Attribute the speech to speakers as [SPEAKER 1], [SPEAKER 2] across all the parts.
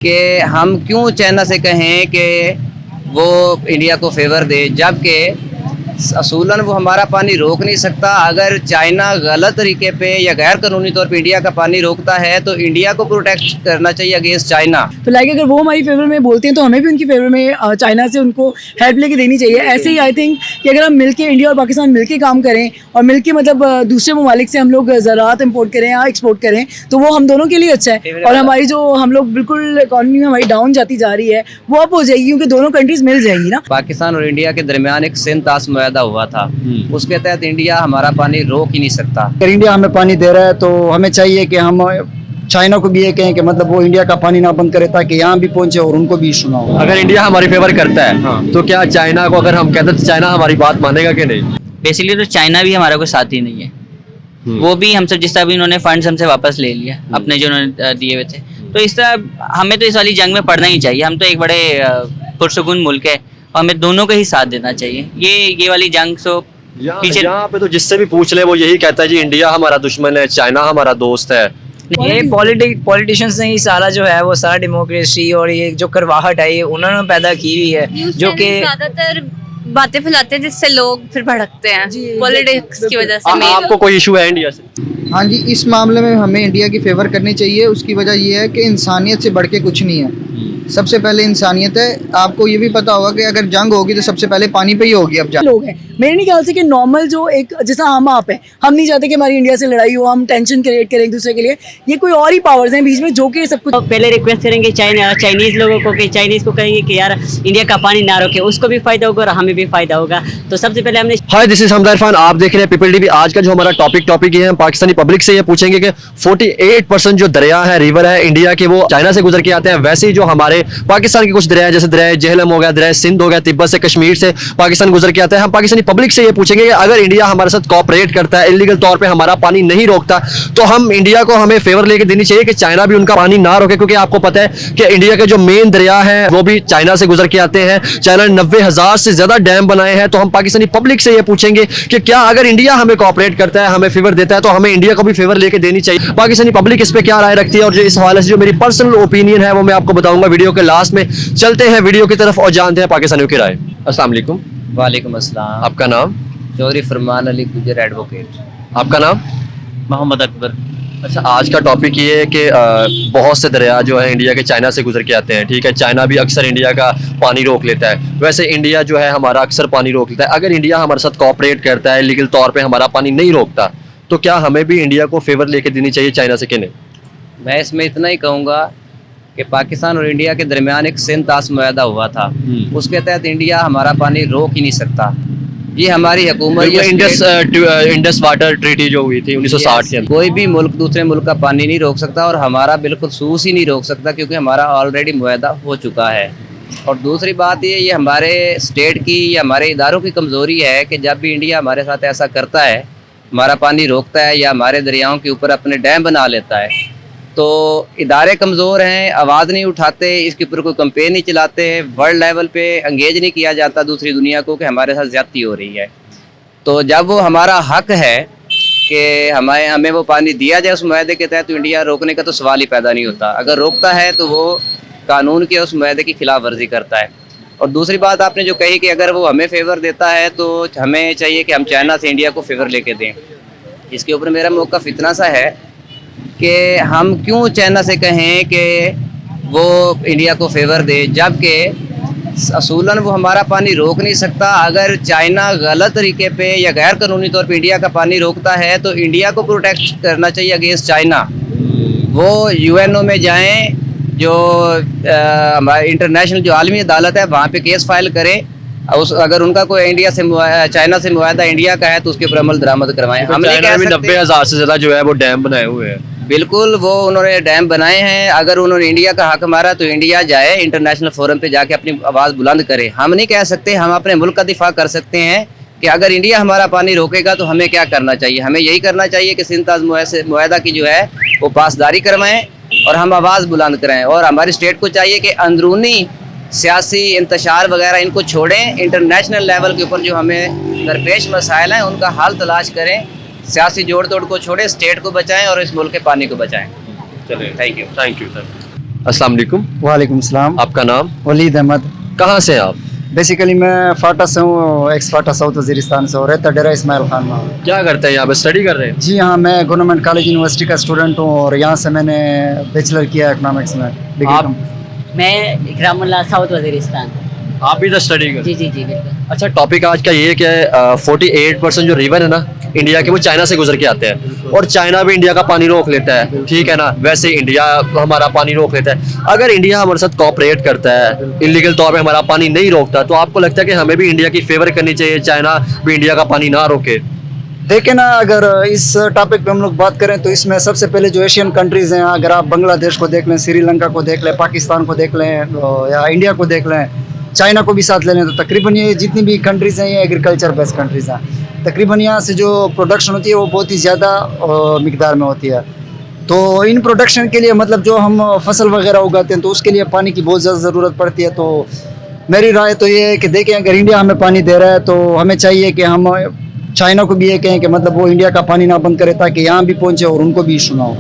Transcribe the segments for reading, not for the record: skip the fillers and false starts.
[SPEAKER 1] कि हम क्यों चाइना से कहें कि वो इंडिया को फेवर दे, जबकि असूलन वो हमारा पानी रोक नहीं सकता। अगर चाइना गलत तरीके पे या गैर कानूनी तौर पे इंडिया का पानी रोकता है तो इंडिया को प्रोटेक्ट करना चाहिए अगेंस्ट चाइना।
[SPEAKER 2] तो लाइक अगर वो हमारी फेवर में बोलते हैं तो हमें भी उनकी फेवर में चाइना से उनको हेल्प लेके देनी चाहिए। ऐसे ही आई थिंक कि अगर हम मिलके इंडिया और पाकिस्तान मिलके काम करें और मिलके मतलब दूसरे ममालिक से हम लोग ज़राअत इम्पोर्ट करें या एक्सपोर्ट करें तो वो हम दोनों के लिए अच्छा है। और हमारी जो हम लोग बिल्कुल इकॉनमी में हमारी डाउन जाती जा रही है वो अप हो जाएगी क्योंकि दोनों कंट्रीज मिल जाएंगी ना।
[SPEAKER 1] पाकिस्तान और इंडिया के दरमियान एक सिंध-ताश मुआहदा हुआ था, उसके तहत इंडिया हमारा पानी रोक ही नहीं सकता।
[SPEAKER 3] अगर इंडिया हमें पानी दे रहा है तो हमें चाहिए कि हम चाइना को भी ये कहें कि मतलब वो इंडिया का पानी ना बंद करे ताकि यहाँ भी पहुंचे और उनको भी इशू ना हो।
[SPEAKER 4] अगर इंडिया हमारी फेवर करता है तो क्या चाइना को अगर हम कहते हैं तो चाइना हमारी बात मानेगा कि नहीं?
[SPEAKER 5] बेसिकली तो चाइना भी हमारा कोई साथी नहीं है। वो भी हमसे जिस तरह भी उन्होंने फंड्स हमसे वापस ले लिया अपने जो उन्होंने दिए हुए थे, तो इस तरह हमें तो इस वाली जंग में पड़ना ही चाहिए। हम तो एक बड़े पुरसुकून मुल्क है और हमें दोनों का ही साथ देना चाहिए। ये वाली जंग सो पीछे
[SPEAKER 4] यहाँ पे तो जिससे भी पूछ ले वो यही कहता है जी इंडिया हमारा दुश्मन है, चाइना हमारा दोस्त है।
[SPEAKER 6] ये पॉलिटिशियंस ने ही सारा जो है वो सारा डेमोक्रेसी और ये जो करवाहट है ये उन्होंने पैदा की हुई है, जो कि
[SPEAKER 7] ज्यादातर बातें फैलाते हैं जिससे लोग फिर भड़कते हैं पॉलिटिक्स की वजह से।
[SPEAKER 4] आपको कोई इशू है इंडिया से?
[SPEAKER 8] हाँ जी, इस मामले में हमें इंडिया की फेवर करनी चाहिए। उसकी वजह यह है कि इंसानियत से बढ़ के कुछ नहीं है। सबसे पहले इंसानियत है। आपको ये भी पता होगा कि अगर जंग होगी तो सबसे पहले पानी पे ही होगी। अब
[SPEAKER 2] लोग हैं मेरे नहीं ख्याल से कि नॉर्मल जो एक जैसा हम आप हैं, हम नहीं चाहते कि हमारी इंडिया से लड़ाई हो, हम टेंशन क्रिएट करें एक दूसरे के लिए। ये कोई और ही पावर्स हैं बीच में जो कि सब कुछ।
[SPEAKER 9] तो पहले रिक्वेस्ट करेंगे चाइनीज लोगों को कि चाइनीज को कहेंगे कि यार इंडिया का पानी ना रोके, उसको भी फायदा होगा और हमें भी फायदा होगा। तो सबसे पहले हमने
[SPEAKER 4] हाय, दिस इज हमदा इरफान, आप देख रहे हैं पीपल टीवी। आज का जो हमारा टॉपिक ये है, पाकिस्तानी पब्लिक से ये पूछेंगे कि 48% जो दरिया है, रिवर है इंडिया के, वो चाइना से गुजर के आते हैं। वैसे ही जो हमारे पाकिस्तान के कुछ दरिया है, जैसे दरिया जेहलम हो गया, दरिया सिंध हो गया, तिब्बत से कश्मीर से पाकिस्तान गुजर के आता है। हम पाकिस्तानी पब्लिक से ये पूछेंगे कि अगर इंडिया हमारे साथ कोऑपरेट करता है, इलीगल तौर पे हमारा पानी नहीं रोकता, तो हम इंडिया को हमें फेवर लेके देनी चाहिए कि चाइना भी उनका पानी ना रोके। क्योंकि आपको पता है कि इंडिया के जो मेन दरिया है वो भी चाइना से गुजर के आते हैं। चाइना ने 90,000 से ज्यादा डैम बनाए हैं। तो हम पाकिस्तानी पब्लिक से ये पूछेंगे कि क्या अगर इंडिया हमें कोऑपरेट करता है, हमें फेवर देता है, तो हमें इंडिया को भी फेवर लेके देनी चाहिए। पाकिस्तानी पब्लिक इस पे क्या राय रखती है और जो इस हवाले से जो मेरी पर्सनल ओपिनियन है वो मैं आपको बताऊंगा वीडियो के लास्ट में। चलते हैं वीडियो की तरफ और जानते हैं पाकिस्तानियों की राय। अस्सलाम वालेकुम।
[SPEAKER 1] वालेकुम अस्सलाम।
[SPEAKER 4] आपका नाम?
[SPEAKER 1] चौधरी फरमान अली गुजर एडवोकेट।
[SPEAKER 4] आपका नाम?
[SPEAKER 5] मोहम्मद अकबर।
[SPEAKER 4] अच्छा, आज का टॉपिक ये है कि बहुत से दरिया जो है इंडिया के चाइना से गुजर के आते हैं। ठीक है, चाइना भी अक्सर इंडिया का पानी रोक लेता है। वैसे इंडिया जो है हमारा अक्सर पानी रोक लेता है। अगर इंडिया हमारे साथ कोऑपरेट करता है, लीगल तौर पे हमारा पानी नहीं रोकता, तो क्या हमें भी इंडिया को फेवर लेके देनी चाहिए चाइना से कि नहीं?
[SPEAKER 1] मैं इसमें इतना ही कहूँगा कि पाकिस्तान और इंडिया के दरमियान एक सिंध-ताश मुआहदा हुआ था, उसके तहत इंडिया हमारा पानी रोक ही नहीं सकता। ये हमारी हुकूमत,
[SPEAKER 4] इंडस वाटर ट्रीटी जो हुई थी 1960 के अंदर,
[SPEAKER 1] कोई भी मुल्क दूसरे मुल्क का पानी नहीं रोक सकता और हमारा बिल्कुल सूस ही नहीं रोक सकता, क्योंकि हमारा ऑलरेडी मुआहदा हो चुका है। और दूसरी बात ये हमारे स्टेट की या हमारे इदारों की कमज़ोरी है कि जब भी इंडिया हमारे साथ ऐसा करता है, हमारा पानी रोकता है या हमारे दरियाओं के ऊपर अपने डैम बना लेता है, तो इदारे कमज़ोर हैं, आवाज़ नहीं उठाते, इसके ऊपर कोई कंपेन नहीं चलाते, वर्ल्ड लेवल पे एंगेज नहीं किया जाता दूसरी दुनिया को कि हमारे साथ ज़्यादती हो रही है। तो जब वो हमारा हक है कि हमें वो पानी दिया जाए उस मुआहदे के तहत, तो इंडिया रोकने का तो सवाल ही पैदा नहीं होता। अगर रोकता है तो वो कानून के उस मुआहदे की खिलाफ वर्जी करता है। और दूसरी बात आपने जो कही कि अगर वो हमें फेवर देता है तो हमें चाहिए कि हम चाइना से इंडिया को फेवर लेके दें। इसके ऊपर मेरा मौक़िफ़ इतना सा है कि हम क्यों चाइना से कहें कि वो इंडिया को फेवर दे, जबकि असूलन वो हमारा पानी रोक नहीं सकता। अगर चाइना गलत तरीके पे या गैर कानूनी तौर पे इंडिया का पानी रोकता है तो इंडिया को प्रोटेक्ट करना चाहिए अगेंस्ट चाइना। वो यूएनओ में जाएं, जो हमारे इंटरनेशनल जो आलमी अदालत है वहाँ पे केस फाइल करें। अगर उनका कोई इंडिया से चाइना से मुआहदा इंडिया का है तो उसके ऊपर अमल दरामद करवाएं। हम नहीं कह सकते
[SPEAKER 4] 90,000 से ज्यादा जो है वो डैम बनाए हुए हैं।
[SPEAKER 1] बिल्कुल, वो उन्होंने डैम बनाए हैं। अगर उन्होंने इंडिया का हक मारा तो इंडिया जाए इंटरनेशनल फोरम पे जाके अपनी आवाज़ बुलंद करे। हम नहीं कह सकते, हम अपने मुल्क का दिफा कर सकते हैं कि अगर इंडिया हमारा पानी रोकेगा तो हमें क्या करना चाहिए। हमें यही करना चाहिए कि सिंध-ताश मुआहदा की जो है वो पासदारी करवाएं और हम आवाज़ बुलंद कराएं। और हमारी स्टेट को चाहिए कि अंदरूनी सियासी इंतशार वगैरह इनको छोड़ें, इंटरनेशनल लेवल के ऊपर जो हमें दरपेश मसाइल हैं उनका हल तलाश करें, सियासी जोड़ तोड़ को छोड़ें, स्टेट को बचाएं और इस मुल्क के पानी को बचाएं।
[SPEAKER 4] चलिए,
[SPEAKER 1] थैंक यू
[SPEAKER 4] सर। अस्सलाम वालेकुम।
[SPEAKER 3] वालेकुम सलाम।
[SPEAKER 4] आपका नाम?
[SPEAKER 3] वलीद अहमद।
[SPEAKER 4] कहाँ से हैं आप?
[SPEAKER 3] बेसिकली मैं फाटा से हूँ, एक्स फाटा साउथ वजीरिस्तान से, और रहता डेरा इस्माइल खान में।
[SPEAKER 4] क्या करते हैं यहाँ पे? स्टडी कर रहे हैं?
[SPEAKER 3] जी हाँ, मैं गवर्नमेंट कॉलेज यूनिवर्सिटी का स्टूडेंट हूँ और यहाँ से मैंने बैचलर किया इकोनॉमिक्स में।
[SPEAKER 4] आप?
[SPEAKER 9] मैं इकरामुल्लाह साउथ वजीरिस्तान।
[SPEAKER 4] आप भी तो स्टडी कर?
[SPEAKER 9] जी जी जी बिल्कुल।
[SPEAKER 4] अच्छा, टॉपिक आज का ये है कि 48% जो रिवर है ना इंडिया के, वो चाइना से गुजर के आते हैं, और चाइना भी इंडिया का पानी रोक लेता है, ठीक है ना? वैसे इंडिया हमारा पानी रोक लेता है। अगर इंडिया हमारे साथ कोऑपरेट करता है, इलीगल तौर पे हमारा पानी नहीं रोकता, तो आपको लगता है कि हमें भी इंडिया की फेवर करनी चाहिए, चाइना भी इंडिया का पानी ना रोके?
[SPEAKER 3] देखें ना, अगर इस टॉपिक पे हम लोग बात करें तो इसमें सबसे पहले जो एशियन कंट्रीज़ हैं, अगर आप बांग्लादेश को देख लें, श्रीलंका को देख लें, पाकिस्तान को देख लें, या इंडिया को देख लें, चाइना को भी साथ ले लें, तो तकरीबन ये जितनी भी कंट्रीज़ हैं ये एग्रीकल्चर बेस्ड कंट्रीज़ हैं। तकरीबन यहाँ से जो प्रोडक्शन होती है वो बहुत ही ज़्यादा मिकदार में होती है। तो इन प्रोडक्शन के लिए मतलब जो हम फसल वगैरह उगाते हैं तो उसके लिए पानी की बहुत ज़्यादा ज़रूरत पड़ती है। तो मेरी राय तो ये है कि देखें, अगर इंडिया हमें पानी दे रहा है तो हमें चाहिए कि हम चाइना को भी ये कहें कि मतलब वो इंडिया का पानी ना बंद करे, ताकि यहाँ भी पहुँचे और उनको भी इशू ना हो।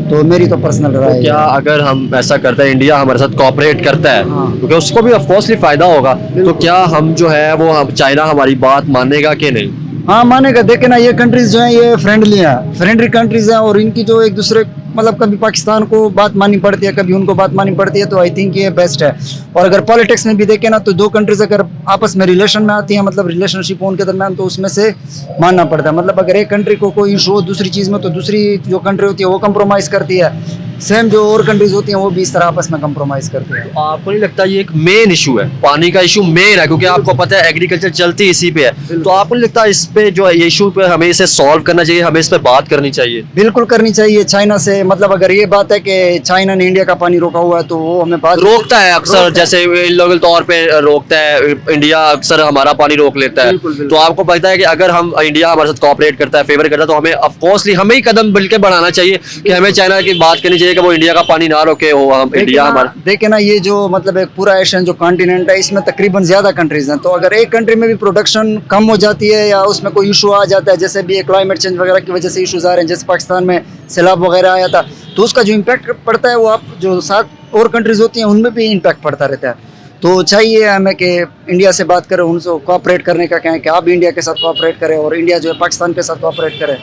[SPEAKER 3] तो मेरी तो पर्सनल राय है।
[SPEAKER 4] क्या अगर हम ऐसा करते हैं, इंडिया हमारे साथ कोऑपरेट करता है, क्योंकि उसको भी ऑफकोर्सली फायदा होगा, तो क्या हम जो है वो चाइना हमारी बात मानेगा कि नहीं?
[SPEAKER 3] हाँ, मानेगा। देखे ना, ये कंट्रीज जो हैं ये फ्रेंडली कंट्रीज हैं, और इनकी जो एक दूसरे मतलब कभी पाकिस्तान को बात माननी पड़ती है, कभी उनको बात माननी पड़ती है, तो आई थिंक ये बेस्ट है। और अगर पॉलिटिक्स में भी देखें ना, तो दो कंट्रीज अगर आपस में रिलेशन में आती हैं, मतलब रिलेशनशिप हो उनके दरमियान, तो उसमें से मानना पड़ता है। मतलब अगर एक कंट्री को कोई इशू हो दूसरी चीज़ में, तो दूसरी जो कंट्री होती है वो कंप्रोमाइज़ करती है। सेम जो और कंट्रीज होती हैं वो भी इस तरह आपस में कंप्रोमाइज़ करती है।
[SPEAKER 4] आपको नहीं लगता ये एक मेन इशू है? पानी का इशू मेन है, क्योंकि आपको पता है एग्रीकल्चर चलती इसी पे है। तो आपको नहीं लगता इस पे जो इशू पे हमें इसे सॉल्व करना चाहिए, हमें इस पे बात करनी चाहिए?
[SPEAKER 3] बिल्कुल करनी चाहिए चाइना से। मतलब अगर ये बात है कि चाइना ने इंडिया का पानी रोका हुआ है, तो वो हमें बात
[SPEAKER 4] रोकता है अक्सर, जैसे इल्लीगल तौर पे रोकता है, इंडिया अक्सर हमारा पानी रोक लेता है। तो आपको पता है कि अगर हम इंडिया हमारे साथ कोऑपरेट करता है, फेवर करता है, तो हमें ऑफकोर्सली हमें ही कदम मिलकर बढ़ाना चाहिए कि हमें चाइना की बात करनी चाहिए कि वो इंडिया का पानी ना रोके हो, हम इंडिया हमारा।
[SPEAKER 3] देखे ना, ये जो मतलब एक पूरा एशियन जो कॉन्टिनेंट है, इसमें तकरीबन ज़्यादा कंट्रीज हैं। तो अगर एक कंट्री में भी प्रोडक्शन कम हो जाती है या उसमें कोई इशू आ जाता है, जैसे भी क्लाइमेट चेंज वगैरह की वजह से इशूज़ आ रहे हैं, जैसे पाकिस्तान में सैलाब वगैरह आया था, तो उसका जो इम्पैक्ट पड़ता है वो आप जो साथ और कंट्रीज होती हैं उनमें भी इम्पैक्ट पड़ता रहता है। तो चाहिए हमें कि इंडिया से बात करें, उनसे कोऑपरेट करने का कहें कि आप भी इंडिया के साथ कोऑपरेट करें, और इंडिया जो है पाकिस्तान के साथ कोऑपरेट करे,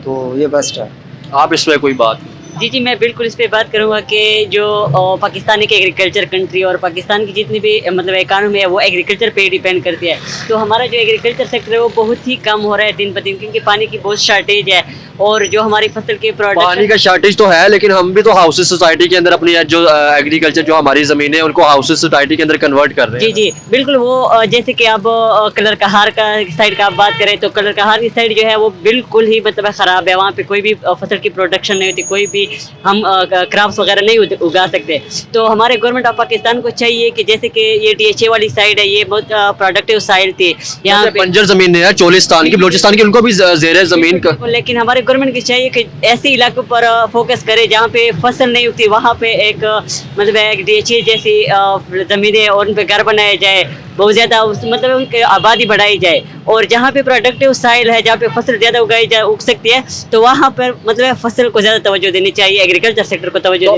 [SPEAKER 3] तो ये बेस्ट है।
[SPEAKER 4] आप इसमें कोई बात?
[SPEAKER 9] जी जी, मैं बिल्कुल इस पे बात करूंगा कि जो पाकिस्तान की एग्रीकल्चर कंट्री और पाकिस्तान की जितनी भी मतलब इकानमी है वो एग्रीकल्चर पे डिपेंड करती है। तो हमारा जो एग्रीकल्चर सेक्टर है वो बहुत ही कम हो रहा है दिन ब दिन, क्योंकि पानी की बहुत शार्टेज है। और जो हमारी फसल के प्रोडक्ट,
[SPEAKER 4] पानी का शार्टेज तो है, लेकिन हम भी तो हाउसेस सोसाइटी के अंदर अपनी जो एग्रीकल्चर जो हमारी जमीन है उनको हाउसेस सोसाइटी के अंदर कन्वर्ट कर रहे हैं।
[SPEAKER 9] जी जी बिल्कुल। वो जैसे कि आप कलर कहार का साइड का आप बात करें, तो कलर कहार की साइड जो है वो बिल्कुल ही मतलब ख़राब है। वहाँ पे कोई भी फसल की प्रोडक्शन नहीं होती, कोई भी हम क्रॉप्स वगैरह नहीं उगा सकते। तो हमारे गवर्नमेंट ऑफ पाकिस्तान को चाहिए कि जैसे कि ये DHA वाली साइड है, ये बहुत प्रोडक्टिव साइड थी, यहाँ पे
[SPEAKER 4] बंजर जमीन है, चोलिस्तान की, बलोचिस्तान की, उनको भी जेर जमीन का।
[SPEAKER 9] लेकिन हमारे गवर्नमेंट की चाहिए कि ऐसे इलाकों पर फोकस करे जहाँ पे फसल नहीं उगती, वहाँ पे एक मतलब एक DHA जैसी ज़मीनें और उन पर घर बनाया जाए, बहुत ज़्यादा मतलब उनकी आबादी बढ़ाई जाए। और जहाँ पे प्रोडक्टिव साइल है, जहाँ पे फसल ज़्यादा उग सकती है, तो वहाँ पर मतलब फसल को ज़्यादा तवज्जो देनी चाहिए, एग्रीकल्चर सेक्टर को तवज्जो।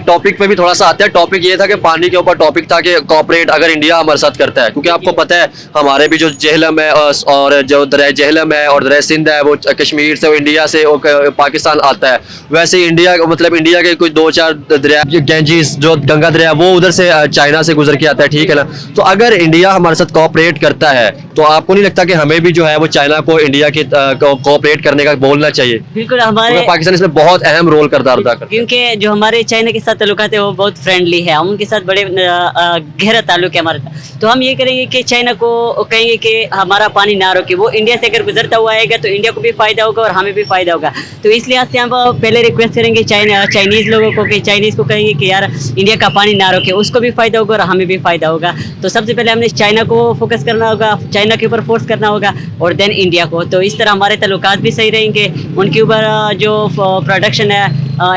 [SPEAKER 4] टॉपिक पे भी थोड़ा सा आता है। टॉपिक ये था कि पानी के ऊपर टॉपिक था कि कोऑपरेट अगर इंडिया हमारे साथ करता है, क्योंकि आपको पता है हमारे भी जो जेहलम है और जो दरिया जेहलम है और दरिया सिंध है वो कश्मीर से, वो इंडिया से पाकिस्तान आता है। वैसे ही इंडिया मतलब इंडिया के कुछ 2-4 दरिया, गैंजीज जो गंगा दरिया, वो उधर से चाइना से गुजर के आता है, ठीक है ना? तो अगर इंडिया हमारे साथ कोऑपरेट करता है, तो आपको नहीं लगता कि हमें भी जो है वो चाइना को इंडिया की कोऑपरेट करने का बोलना चाहिए?
[SPEAKER 9] बिल्कुल। हमारे
[SPEAKER 4] पाकिस्तान इसमें बहुत अहम रोल किरदार अदा करता है,
[SPEAKER 9] क्योंकि जो हमारे चाइना के साथ ताल्लुकात है वो बहुत फ्रेंडली है, हम उनके साथ बड़े गहरा ताल्लुक है हमारे साथ। तो हम ये करेंगे कि चाइना को कहेंगे कि हमारा पानी ना रोके, वो इंडिया से अगर गुजरता हुआ आएगा तो इंडिया को भी फायदा होगा और हमें भी फायदा होगा। तो इस लिहाज से हम पहले रिक्वेस्ट करेंगे चाइनीज़ लोगों को कि चाइनीज़ को कहेंगे कि यार इंडिया का पानी ना रोके, उसको भी फायदा होगा और हमें भी फायदा होगा। तो सबसे पहले हमने चाइना को फोकस करना होगा, चाइना के ऊपर फोर्स करना होगा, और देन इंडिया को। तो इस तरह हमारे ताल्लुकात भी सही रहेंगे, उनके ऊपर जो प्रोडक्शन है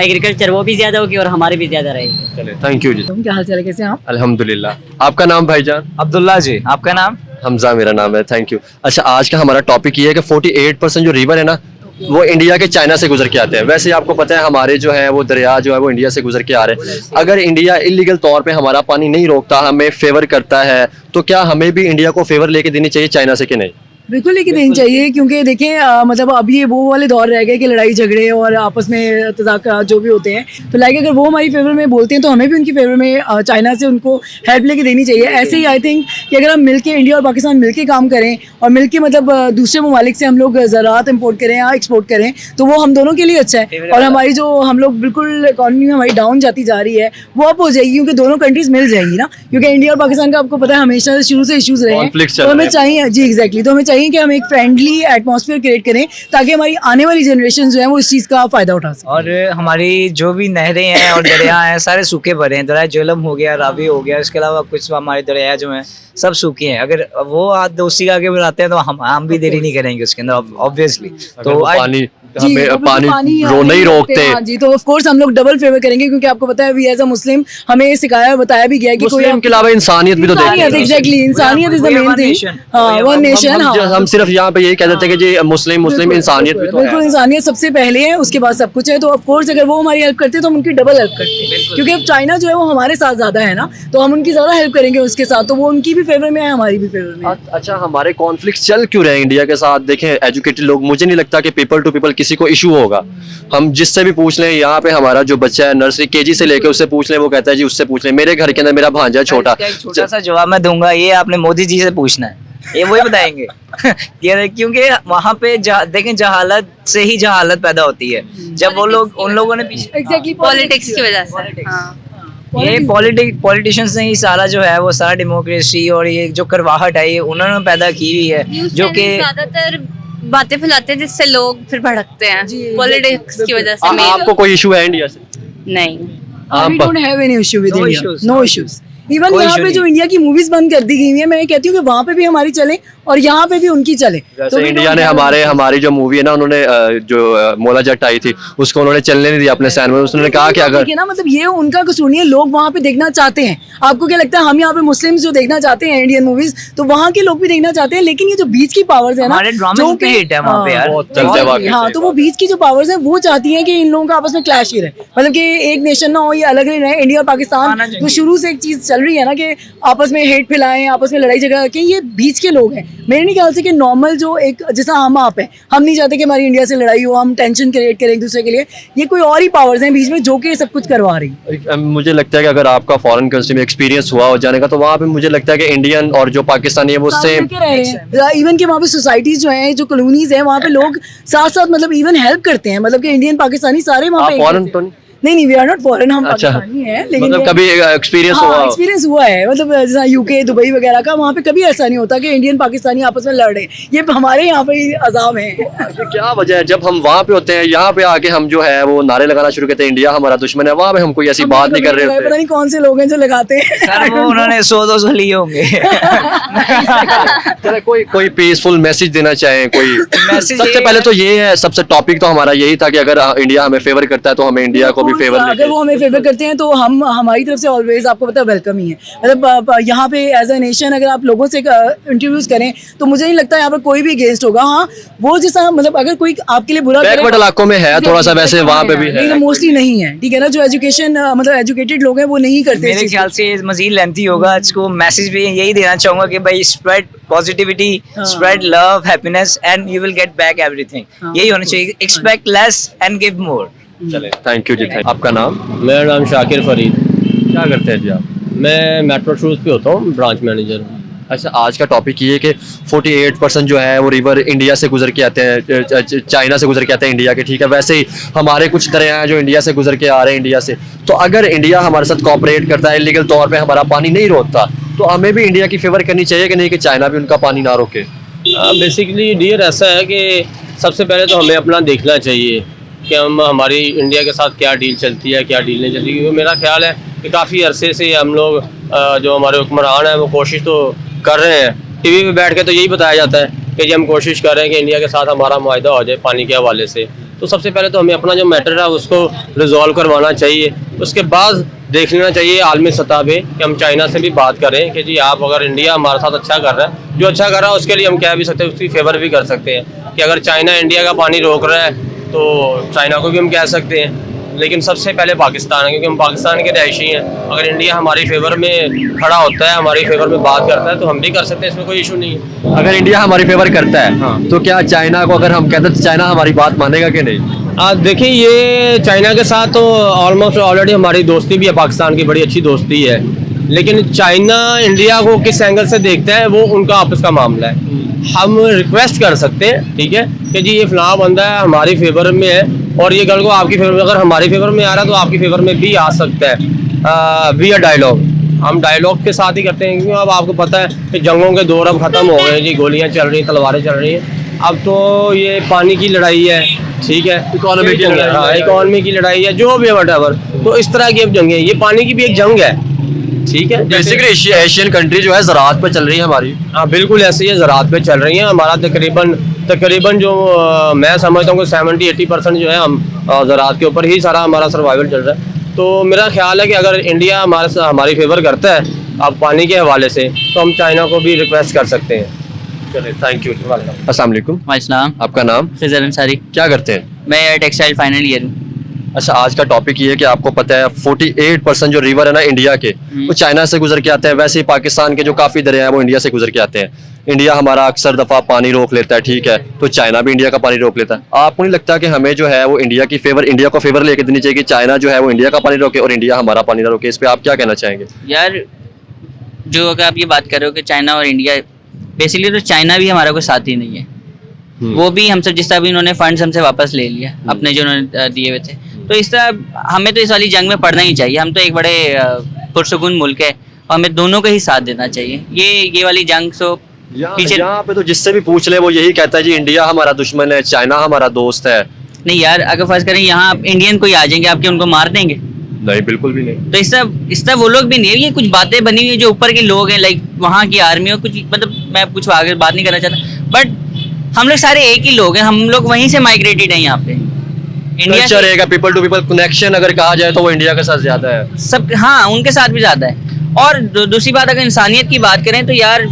[SPEAKER 9] एग्रीकल्चर वो भी ज़्यादा होगी और हमारे भी ज़्यादा रहेगी।
[SPEAKER 4] थैंक यू जी।
[SPEAKER 2] क्या हाल चाल है, कैसे हैं आप?
[SPEAKER 4] अल्हम्दुलिल्लाह। आपका नाम भाईजान?
[SPEAKER 6] अब्दुल्ला जी, आपका नाम?
[SPEAKER 4] हमजा मेरा नाम है। Thank you. अच्छा, आज का हमारा टॉपिक ये है कि 48% जो रिवर है ना वो इंडिया के चाइना से गुजर के आते हैं। वैसे आपको पता है हमारे जो है वो दरिया जो है वो इंडिया से गुजर के आ रहे हैं। अगर इंडिया इलीगल तौर पे हमारा पानी नहीं रोकता, हमें फेवर करता है, तो क्या हमें भी इंडिया को फेवर लेके देनी चाहिए चाइना से कि नहीं?
[SPEAKER 2] बिल्कुल लेके देनी चाहिए, क्योंकि देखें मतलब अब ये वो वाले दौर रह गए कि लड़ाई झगड़े और आपस में तज़ाक़ुरात जो भी होते हैं, तो लाइक अगर वो हमारी फेवर में बोलते हैं तो हमें भी उनकी फेवर में चाइना से उनको हेल्प लेके देनी चाहिए। ऐसे ही आई थिंक कि अगर हम मिलके इंडिया और पाकिस्तान मिलके काम करें और मिलके मतलब दूसरे ममालिक से हम लोग ज़राअत इम्पोर्ट करें या एक्सपोर्ट करें, तो वो हम दोनों के लिए अच्छा है। और हमारी जो हम लोग बिल्कुल इकॉनमी में हमारी डाउन जाती जा रही है वो अप हो जाएगी, क्योंकि दोनों कंट्रीज़ मिल जाएंगी ना, क्योंकि इंडिया और पाकिस्तान का आपको पता है हमेशा शुरू से इशूज़ रहे हैं। तो हमें चाहिए जी एग्जैक्टली, तो हमें चाहिए कि हम एक फ्रेंडली एटमॉस्फेयर क्रिएट करें ताकि हमारी आने वाली जनरेशन जो है वो इस चीज़ का फ़ायदा उठा सकें।
[SPEAKER 6] और हमारी जो भी नहरें हैं और दरिया हैं सारे सूखे पड़े हैं। दरिया झेलम हो गया, रावी हो गया, इसके अलावा कुछ हमारे दरिया जो हैं सब सूखे हैं। अगर वो हाथ दोस्ती आगे बढ़ाते हैं तो हम भी देरी नहीं करेंगे उसके अंदर ऑब्वियसली। तो
[SPEAKER 4] पानी
[SPEAKER 2] जी,
[SPEAKER 4] हमें
[SPEAKER 2] वो
[SPEAKER 4] पानी
[SPEAKER 2] रो
[SPEAKER 4] नहीं रोकते।
[SPEAKER 2] हाँ जी, तो ऑफ कोर्स हम लोग डबल फेवर करेंगे, क्योंकि आपको पता है वी एज अ मुस्लिम हमें सिखाया बताया भी गया है कि कोई
[SPEAKER 4] मुस्लिम के अलावा इंसानियत भी तो देखते हैं।
[SPEAKER 2] एग्जैक्टली, इंसानियत इज द मेन थिंग। हाँ, वन नेशन।
[SPEAKER 4] हम सिर्फ यहाँ पे यही कह देते हैं कि जी मुस्लिम इंसानियत भी तो
[SPEAKER 2] बिल्कुल,
[SPEAKER 4] है।
[SPEAKER 2] इंसानियत सबसे पहले है, उसके बाद सब कुछ है। तो ऑफ कोर्स अगर वो हमारी हेल्प करते हैं तो हम उनकी डबल हेल्प करते हैं, क्योंकि अब चाइना जो है वो हमारे साथ ज्यादा है ना, तो हम उनकी ज्यादा हेल्प करेंगे उसके साथ, तो वो उनकी भी फेवर में है, हमारी भी फेवर में है।
[SPEAKER 4] अच्छा, हमारे कॉन्फ्लिक्ट चल क्यों रहे हैं इंडिया के साथ? देखें एजुकेटेड लोग, मुझे नहीं लगता कि पीपल टू पीपल किसी को इशू होगा। हम जिससे भी पूछ लें, यहाँ पे हमारा जो बच्चा है नर्सरी केजी से लेके उससे पूछ लें, वो कहता है जी उससे पूछ लें। मेरे घर के अंदर मेरा भांजा है छोटा,
[SPEAKER 6] छोटा सा जवाब मैं दूंगा, ये आपने मोदी जी से पूछना है, ये वही बताएंगे। क्योंकि वहाँ पे देखें जहालत से ही जहालत पैदा होती है। जब वो लोग उन लोगों ने
[SPEAKER 2] एग्जैक्टली
[SPEAKER 7] पॉलिटिक्स की वजह से। हाँ।
[SPEAKER 6] ये पॉलिटिशियंस ने ही सारा जो है वो सारा डेमोक्रेसी और ये जो करवाहट है ये उन्होंने पैदा की हुई है, जो कि
[SPEAKER 7] ज्यादातर बातें फैलाते हैं जिससे लोग फिर भड़कते हैं पॉलिटिक्स की वजह से।
[SPEAKER 4] आपको कोई इशू है इंडिया से?
[SPEAKER 7] नहीं,
[SPEAKER 2] We don't have any issue with
[SPEAKER 6] No
[SPEAKER 2] India.
[SPEAKER 6] issues.
[SPEAKER 2] No issues. Even
[SPEAKER 6] कोई
[SPEAKER 2] यहाँ
[SPEAKER 6] issue
[SPEAKER 2] पे जो
[SPEAKER 6] नहीं।
[SPEAKER 2] इंडिया की मूवीज बंद कर दी गई हैं, मैं कहती हूँ कि वहाँ पे भी हमारी चले और यहाँ पे भी उनकी चले।
[SPEAKER 4] जैसे इंडिया ने हमारी जो मूवी है ना, उन्होंने जो मोला जट आई थी उसको उन्होंने चलने नहीं दिया अपने सैन में। उसने कहा कि अगर
[SPEAKER 2] देखिए ना, मतलब ये उनका कसूर नहीं है, लोग वहाँ पे देखना चाहते हैं। आपको क्या लगता है, हम यहाँ पे मुस्लिम्स जो देखना चाहते हैं इंडियन मूवीज, तो वहाँ के लोग भी देखना चाहते हैं, लेकिन ये जो बीच की पावर्स है ना,
[SPEAKER 6] हमारे ड्रामे
[SPEAKER 2] जो
[SPEAKER 6] पे हिट है वहाँ पे यार,
[SPEAKER 4] बहुत चलते हैं वाकई।
[SPEAKER 2] हाँ, तो वो बीच की जो पावर्स है वो चाहती हैं कि इन लोगों का आपस में क्लैश ही रहे, मतलब कि एक नेशन ना हो, ये अलग नहीं रहे। इंडिया और पाकिस्तान तो शुरू से एक चीज चल रही है ना कि आपस में हेट फैलाएं, आपस में लड़ाई झगड़ा रखें, ये बीच के लोग हैं। मेरे नहीं ख्याल से कि नॉर्मल जो एक जैसा हम आप हैं, हम नहीं चाहते कि हमारी इंडिया से लड़ाई हो, हम टेंशन क्रिएट करें एक दूसरे के लिए। ये कोई और ही पावर्स हैं बीच में जो कि सब कुछ करवा रही है।
[SPEAKER 4] मुझे लगता है कि अगर आपका फॉरेन कंट्री में एक्सपीरियंस हुआ हो जाने का, तो वहाँ पे मुझे लगता है कि इंडियन और जो पाकिस्तानी है वो सेम
[SPEAKER 2] इवन के वहाँ पे सोसाइटीज जो हैं, जो कॉलोनीज हैं, वहाँ पे लोग साथ साथ मतलब इवन हेल्प करते हैं, मतलब कि इंडियन पाकिस्तानी सारे वहाँ पे
[SPEAKER 4] फॉरेन तो
[SPEAKER 2] नहीं, वी आर नॉट फॉरेन, हम
[SPEAKER 4] अच्छा,
[SPEAKER 2] पाकिस्तानी हैं, लेकिन
[SPEAKER 4] मतलब कभी एक्सपीरियंस हुआ?
[SPEAKER 2] एक्सपीरियंस हुआ है, मतलब जैसा यूके दुबई वगैरह का, वहाँ पे कभी ऐसा नहीं होता कि इंडियन पाकिस्तानी आपस में लड़ रहे हैं। ये हमारे यहाँ पे ही अजाम है।
[SPEAKER 4] क्या वजह है, जब हम वहाँ पे होते हैं, यहाँ पे आके हम जो है वो नारे लगाना शुरू करते हैं इंडिया हमारा दुश्मन है, वहाँ पे हम कोई ऐसी बात नहीं कर रहे होते।
[SPEAKER 2] पता नहीं कौन से लोग हैं जो लगाते हैं।
[SPEAKER 6] सर वो उन्होंने 100-200 लिए होंगे।
[SPEAKER 4] चलो कोई पीसफुल मैसेज देना चाहें कोई?
[SPEAKER 6] मैसेज
[SPEAKER 4] सबसे पहले तो ये है, सबसे टॉपिक तो हमारा यही था कि अगर इंडिया हमें फेवर करता है तो हमें इंडिया को भी फेवर
[SPEAKER 2] अगर वो हमें फेवर करते हैं तो हम हमारी तरफ से ऑलवेज आपको पता है वेलकम ही है। मतलब यहाँ पे एज अ नेशन अगर आप लोगों से इंटरव्यूज करें तो मुझे नहीं लगता यहाँ पर कोई भी अगेंस्ट होगा। हाँ, वो जैसा मतलब अगर कोई आपके लिए बुरा
[SPEAKER 4] बैकवर्ड इलाकों में है थोड़ा सा, वैसे वहाँ पे भी है,
[SPEAKER 2] मोस्टली नहीं है, ठीक है ना। जो एजुकेशन मतलब एजुकेटेड लोग हैं वो नहीं करते।
[SPEAKER 6] मेरे ख्याल से मजीद लेंथी होगा। इसको मैसेज भी यही देना चाहूंगा कि भाई spread positivity, spread love, happiness and you will get back everything. यही होना चाहिए। Expect less and give more.
[SPEAKER 4] चले, थैंक यू जी। आपका नाम?
[SPEAKER 10] मेरा नाम शाकिर फरीद।
[SPEAKER 4] क्या करते हैं जी आप?
[SPEAKER 10] मैं मेट्रो शूज़ पे होता हूँ, ब्रांच मैनेजर।
[SPEAKER 4] अच्छा, आज का टॉपिक ये है कि 48% जो है वो रिवर इंडिया से गुजर के आते हैं, चाइना से गुजर के आते हैं इंडिया के, ठीक है। वैसे ही हमारे कुछ दरिया हैं जो इंडिया से गुजर के आ रहे हैं इंडिया से। तो अगर इंडिया हमारे साथ कोऑपरेट करता है, इलीगल तौर पे हमारा पानी नहीं रोकता, तो हमें भी इंडिया की फेवर करनी चाहिए कि नहीं, कि चाइना भी उनका पानी ना रोके?
[SPEAKER 10] बेसिकली डियर ऐसा है कि सबसे पहले तो हमें अपना देखना चाहिए कि हमारी इंडिया के साथ क्या डील चलती है, क्या डील नहीं चलती। क्योंकि मेरा ख्याल है कि काफ़ी अरसे से हम लोग जो हमारे हुक्मरान हैं वो कोशिश तो कर रहे हैं। टीवी पे बैठ के तो यही बताया जाता है कि जी हम कोशिश कर रहे हैं कि इंडिया के साथ हमारा मुआहदा हो जाए पानी के हवाले से। तो सबसे पहले तो हमें अपना जो मैटर है उसको रिजॉल्व करवाना चाहिए। उसके बाद देख लेना चाहिए आलमी सतह पे कि हम चाइना से भी बात करें कि जी आप अगर इंडिया हमारे साथ अच्छा कर रहा है, जो अच्छा कर रहा है उसके लिए हम कह भी सकते हैं, उसकी फेवर भी कर सकते हैं। कि अगर चाइना इंडिया का पानी रोक रहा है तो चाइना को भी हम कह सकते हैं, लेकिन सबसे पहले पाकिस्तान है, क्योंकि हम पाकिस्तान के रहायशी हैं। अगर इंडिया हमारी फेवर में खड़ा होता है, हमारी फेवर में बात करता है, तो हम भी कर सकते हैं, इसमें कोई इशू नहीं है।
[SPEAKER 4] अगर इंडिया हमारी फेवर करता है तो क्या चाइना को अगर हम कहते हैं तो चाइना हमारी बात मानेगा कि नहीं?
[SPEAKER 10] देखिए, ये चाइना के साथ तो ऑलमोस्ट ऑलरेडी हमारी दोस्ती भी है, पाकिस्तान की बड़ी अच्छी दोस्ती है, लेकिन चाइना इंडिया को किस एंगल से देखता है वो उनका आपस का मामला है। हम रिक्वेस्ट कर सकते हैं, ठीक है, कि जी ये फलां बंदा है हमारी फेवर में है और ये कल को आपकी फेवर में, अगर हमारी फेवर में आ रहा है तो आपकी फेवर में भी आ सकता है। वी आर डायलॉग, हम डायलॉग के साथ ही करते हैं, क्योंकि अब आपको पता है कि जंगों के दौर अब ख़त्म हो गए जी, गोलियाँ चल रही, तलवारें चल रही हैं। अब तो ये पानी की लड़ाई है, ठीक है, इकोनॉमी की लड़ाई, हाँ इकोनॉमी की लड़ाई है, जो भी है वटएवर, तो इस तरह की अब जंग है, ये पानी की भी एक जंग है, ठीक है।
[SPEAKER 4] बेसिकली एशियन कंट्री जो है ज़राअत पे चल रही है हमारी।
[SPEAKER 10] हाँ बिल्कुल ऐसे ही है, ज़राअत पे चल रही है हमारा तकरीबन जो मैं समझता हूँ कि 70-80% जो है हम ज़राअत के ऊपर ही सारा हमारा सर्वाइवल चल रहा है। तो मेरा ख्याल है कि अगर इंडिया हमारी फेवर करता है अब पानी के हवाले से, तो हम चाइना को भी रिक्वेस्ट कर सकते हैं।
[SPEAKER 4] चलिए, थैंक यू। अस्सलाम वालेकुम।
[SPEAKER 5] वालेकुम,
[SPEAKER 4] आपका नाम?
[SPEAKER 5] फिजल अंसारी।
[SPEAKER 4] क्या करते हैं?
[SPEAKER 5] मैं टेक्सटाइल फाइनल ईयर हूँ।
[SPEAKER 4] अच्छा, आज का टॉपिक ये है कि आपको पता है 48% जो रिवर है ना इंडिया के, वो चाइना से गुजर के आते हैं। वैसे ही पाकिस्तान के जो काफ़ी दरिया हैं वो इंडिया से गुजर के आते हैं। इंडिया हमारा अक्सर दफ़ा पानी रोक लेता है, ठीक है, तो चाइना भी इंडिया का पानी रोक लेता है। आपको नहीं लगता कि हमें जो है वो इंडिया को फेवर लेके देनी चाहिए कि चाइना जो है वो इंडिया का पानी रोके और इंडिया हमारा पानी ना रोके? इस पर आप क्या कहना चाहेंगे?
[SPEAKER 5] यार, जो अगर आप ये बात कर रहे हो कि चाइना और इंडिया, बेसिकली तो चाइना भी हमारा कोई साथी नहीं है। वो भी हमसे जिस तरह भी उन्होंने फंड्स हमसे वापस ले लिया अपने जो उन्होंने दिए हुए थे, तो इस तरह हमें तो इस वाली जंग में पड़ना ही चाहिए। हम तो एक बड़े पुरसुकून मुल्क है और हमें दोनों का ही साथ देना चाहिए। ये वाली जंग सो पीछे
[SPEAKER 4] यहाँ पे तो जिससे भी पूछ ले वो यही कहता है जी इंडिया हमारा दुश्मन है, चाइना हमारा दोस्त है।
[SPEAKER 5] नहीं यार, अगर फर्ज करें यहाँ इंडियन कोई आ जाएंगे आपके, उनको मार देंगे?
[SPEAKER 4] नहीं, बिल्कुल भी नहीं।
[SPEAKER 5] तो इस तरह वो लोग भी नहीं है। ये कुछ बातें बनी हुई है जो ऊपर के लोग हैं, लाइक वहाँ की आर्मी और कुछ, मतलब मैं कुछ आगे बात नहीं करना चाहता, बट हम लोग सारे एक ही लोग हैं। हम लोग वहीं से माइग्रेटेड हैं यहाँ पे। इंडिया
[SPEAKER 4] से रहेगा, पीपल टू पीपल कनेक्शन अगर कहा जाए तो वो इंडिया के साथ ज्यादा है
[SPEAKER 5] सब। हाँ, उनके साथ भी ज्यादा है। और दूसरी बात, अगर इंसानियत की बात करें तो यार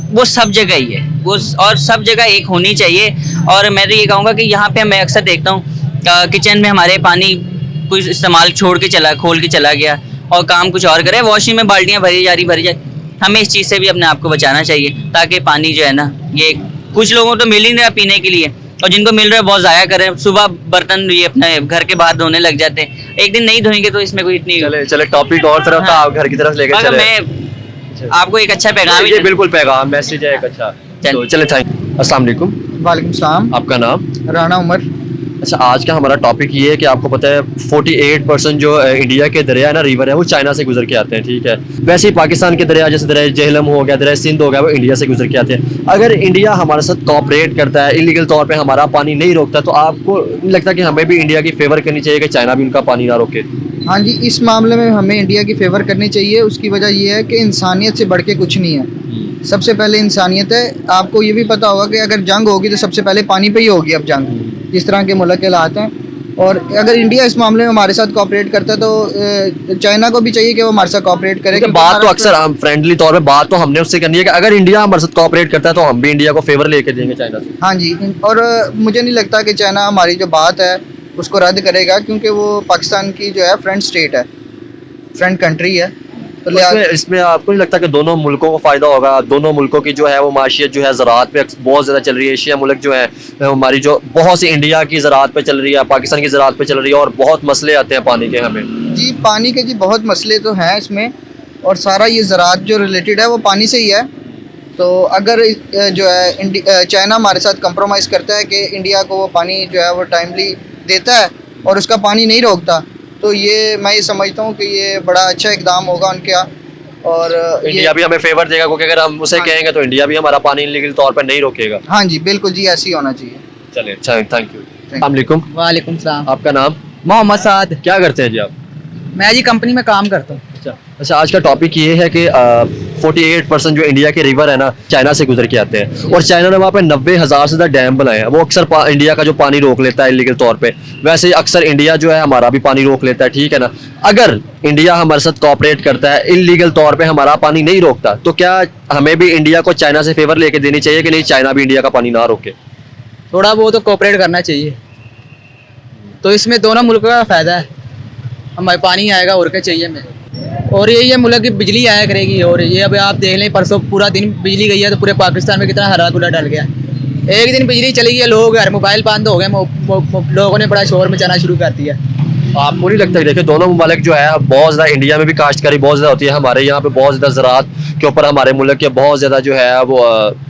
[SPEAKER 5] वो सब जगह ही है, वो और सब जगह एक होनी चाहिए। और मैं तो ये कहूँगा कि यहाँ पे मैं अक्सर देखता हूँ किचन में हमारे पानी कुछ इस्तेमाल खोल के चला गया और काम कुछ और करे, वॉशिंग में बाल्टियाँ भरी जा। हमें इस चीज़ से भी अपने आप को बचाना चाहिए, ताकि पानी जो है ना, ये कुछ लोगों को तो मिल ही नहीं रहा पीने के लिए, और जिनको मिल रहा है बहुत ज़ाया करें। सुबह बर्तन ये अपने घर के बाहर धोने लग जाते हैं, एक दिन नहीं धोएंगे तो इसमें कोई इतनी।
[SPEAKER 4] चले टॉपिक और तरफ था, आप घर की तरफ लेके चले।
[SPEAKER 5] मैं आपको एक अच्छा पैगाम
[SPEAKER 4] ये बिल्कुल पैगाम मैसेज है एक अच्छा। चले, थैंक यू। अस्सलाम वालेकुम।
[SPEAKER 8] वालेकुम सलाम।
[SPEAKER 4] आपका नाम?
[SPEAKER 8] राना उमर।
[SPEAKER 4] अच्छा, आज का हमारा टॉपिक ये है कि आपको पता है 48% जो इंडिया के दरिया है ना, रिवर है, वो चाइना से गुजर के आते हैं, ठीक है। वैसे ही पाकिस्तान के दरिया, जैसे दरिया जेहलम हो गया, दरिया सिंध हो गया, वो इंडिया से गुजर के आते हैं। अगर इंडिया हमारे साथ कोऑपरेट करता है, इलीगल तौर पे हमारा पानी नहीं रोकता, तो आपको नहीं लगता कि हमें भी इंडिया की फेवर करनी चाहिए कि चाइना भी उनका पानी ना रोके?
[SPEAKER 8] हाँ जी, इस मामले में हमें इंडिया की फेवर करनी चाहिए। उसकी वजह यह है कि इंसानियत से बढ़ के कुछ नहीं है। सबसे पहले इंसानियत है। आपको ये भी पता होगा कि अगर जंग होगी तो सबसे पहले पानी पे ही होगी अब जंग, जिस तरह के मुल्क के हालात हैं। और अगर इंडिया इस मामले में हमारे साथ कोऑपरेट करता है तो चाइना को भी चाहिए कि वो हमारे साथ कोऑपरेट करे।
[SPEAKER 4] बात तो अक्सर हम फ्रेंडली तौर पे बात तो हमने उससे करनी है कि अगर इंडिया हमारे साथ कोऑपरेट करता है तो हम भी इंडिया को फेवर लेके देंगे चाइना से।
[SPEAKER 8] हाँ जी, और मुझे नहीं लगता कि चाइना हमारी जो बात है उसको रद्द करेगा, क्योंकि वो पाकिस्तान की जो है फ्रेंड स्टेट है, फ्रेंड कंट्री है। तो
[SPEAKER 4] इसमें आपको नहीं लगता कि दोनों मुल्कों को फ़ायदा होगा? दोनों मुल्कों की जो है वो माशियत जो है ज़राअत पे बहुत ज़्यादा चल रही है। एशिया मुल्क जो है हमारी जो बहुत सी इंडिया की ज़राअत पे चल रही है, पाकिस्तान की ज़राअत पे चल रही है, और बहुत मसले आते हैं पानी के हमें।
[SPEAKER 8] जी, पानी के जी बहुत मसले तो हैं इसमें, और सारा ये ज़राअत जो रिलेटेड है वो पानी से ही है। तो अगर जो है चाइना हमारे साथ कंप्रोमाइज़ करता है कि इंडिया को वो पानी जो है वो टाइमली देता है और उसका पानी नहीं रोकता, तो ये मैं ये समझता हूँ कि ये बड़ा अच्छा इकदाम होगा उनके यहाँ। और
[SPEAKER 4] इंडिया भी हमें फेवर देगा, क्योंकि अगर हम उसे कहेंगे तो इंडिया भी हमारा पानी इलीगल तौर पर नहीं रोकेगा।
[SPEAKER 8] हाँ जी, बिल्कुल जी, ऐसे ही होना चाहिए।
[SPEAKER 4] चलिए, अच्छा, थैंक यू। अस्सलाम वालेकुम।
[SPEAKER 2] वालेकुम सलाम।
[SPEAKER 4] आपका नाम?
[SPEAKER 2] मोहम्मद साद।
[SPEAKER 4] क्या करते हैं जी आप?
[SPEAKER 2] मैं जी कंपनी में काम करता हूँ।
[SPEAKER 4] अच्छा, आज का टॉपिक ये है कि 48% जो इंडिया के रिवर है ना, चाइना से गुजर के आते हैं, और चाइना ने वहाँ पे 90,000 से ज़्यादा डैम बनाए हैं। वो अक्सर इंडिया का जो पानी रोक लेता है इलीगल तौर पे। वैसे ही अक्सर इंडिया जो है हमारा भी पानी रोक लेता है, ठीक है ना। अगर इंडिया हमारे साथ कोऑपरेट करता है, इलीगल तौर पे हमारा पानी नहीं रोकता, तो क्या हमें भी इंडिया को चाइना से फेवर लेके देनी चाहिए कि नहीं, चाइना भी इंडिया का पानी ना रोके?
[SPEAKER 6] थोड़ा बहुत तो कोऑपरेट करना चाहिए। तो इसमें दोनों मुल्कों का फ़ायदा है, हमारे पानी आएगा और क्या चाहिए हमें। और ये मुल्क की बिजली आया करेगी। और ये अब आप देख लें, परसों पूरा दिन बिजली गई है तो पूरे पाकिस्तान में कितना हरा गुला डल गया। एक दिन बिजली चली गई, लोग घर मोबाइल बंद हो गए, लोगों ने बड़ा शोर मचाना शुरू कर दिया।
[SPEAKER 4] आपको नहीं लगता कि देखिए दोनों ममालिक जो है बहुत ज़्यादा, इंडिया में भी काश्तकारी बहुत ज़्यादा होती है, हमारे यहाँ पे बहुत ज़्यादा ज़राअत के ऊपर हमारे मुल्क के बहुत ज़्यादा जो है वो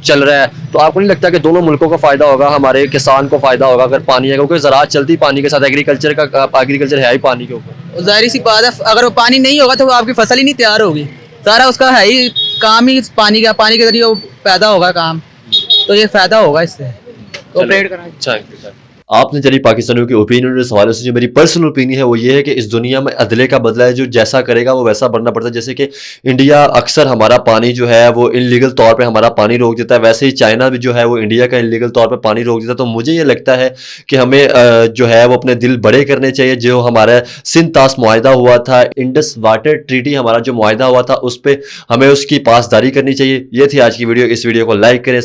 [SPEAKER 4] चल रहा है। तो आपको नहीं लगता कि दोनों मुल्कों का फ़ायदा होगा, हमारे किसान को फ़ायदा होगा अगर पानी है, क्योंकि ज़राअत चलती पानी के साथ, एग्रीकल्चर है ही पानी के ऊपर।
[SPEAKER 6] जाहिर सी बात है, अगर वो पानी नहीं होगा तो आपकी फसल ही नहीं तैयार होगी। सारा उसका है ही काम ही पानी का, पानी के जरिए वो पैदा होगा काम। तो ये फ़ायदा होगा इससे, कोऑपरेट करना।
[SPEAKER 4] अच्छा, आपने चली पाकिस्तानियों के ओपिनियन इस हवाले से, जो मेरी पर्सनल ओपिनियन है वो ये है कि इस दुनिया में अदले का बदला है, जो जैसा करेगा वो वैसा बनना पड़ता है। जैसे कि इंडिया अक्सर हमारा पानी जो है वो इलीगल तौर पे हमारा पानी रोक देता है, वैसे ही चाइना भी जो है वो इंडिया का इलीगल तौर पे पानी रोक देता है। तो मुझे ये लगता है कि हमें जो है वो अपने दिल बड़े करने चाहिए। जो हमारा सिंध तास मुआहिदा हुआ था, इंडस वाटर ट्रीटी हमारा जो मुआहिदा हुआ था, उस पर हमें उसकी पासदारी करनी चाहिए। ये थी आज की वीडियो। इस वीडियो को लाइक करें।